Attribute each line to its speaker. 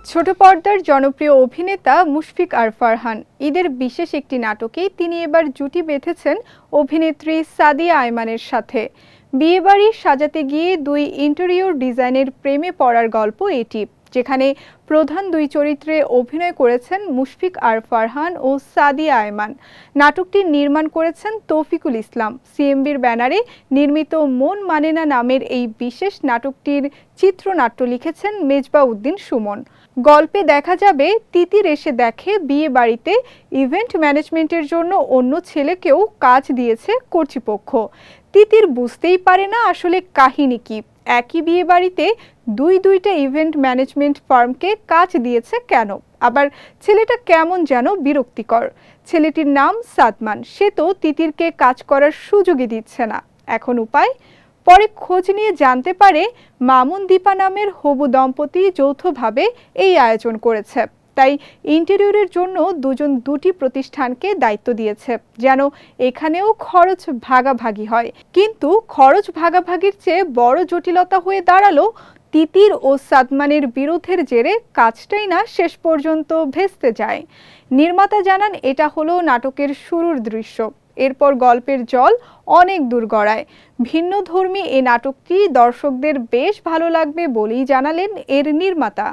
Speaker 1: ছোট পর্দার জনপ্রিয় অভিনেতা মুশফিক আর ফারহান ঈদের বিশেষ একটি নাটকে তিনি এবার জুটি বেঁধেছেন অভিনেত্রী সাদিয়া আয়মানের সাথে। বিয়েবাড়ি সাজাতে গিয়ে দুই ইন্টেরিয়র ডিজাইনের প্রেমে পড়ার গল্প এটি, যেখানে প্রধান দুই চরিত্রে অভিনয় করেছেন মুশফিক আর ফারহান ও সাদিয়া আয়মান। নাটকটি নির্মাণ করেছেন তৌফিকুল ইসলাম। সিএমবির ব্যানারে নির্মিত মন মানে না নামের এই বিশেষ নাটকটির চিত্রনাট্য লিখেছেন মেজবা উদ্দিন সুমন। গল্পে দেখা যাবে তিতির এসে দেখে বিয়ে বাড়িতে ইভেন্ট ম্যানেজমেন্টের জন্য অন্য ছেলেকেও কাজ দিয়েছে কর্তৃপক্ষ। তিতির বুঝতেই পারে না আসলে কাহিনী কি, একই বিয়ে বাড়িতে দুইটা ইভেন্ট ম্যানেজমেন্ট ফার্মকে কাজ দিয়েছে কেন, আবার ছেলেটা কেমন যেন বিরক্তিকর। ছেলেটির নাম সাদমান, সে তো তিতিরকে কাজ করার সুযোগই দিচ্ছে না। এখন উপায়? পরে খোঁজ নিয়ে জানতে পারে মামুন দীপা নামের হবু দম্পতি যৌথভাবে এই আয়োজন করেছে। তাই ইন্টেরিয়রের জন্য দুটি প্রতিষ্ঠানকে দায়িত্ব দিয়েছে, যেন এখানেও খরচ ভাগাভাগি হয়। কিন্তু খরচ ভাগাভাগির চেয়ে বড় জটিলতা হয়ে দাঁড়ালো তিতির ও সাদমানের বিরোধের জেরে কাজটাই না শেষ পর্যন্ত ভেস্তে যায়। নির্মাতা জানান এটা হলো নাটকের শুরুর দৃশ্য, এরপর গল্পের জল অনেক দূর গড়ায়। ভিন্নধর্মী এ নাটকটি দর্শকদের বেশ ভালো লাগবে বলেই জানালেন এর নির্মাতা।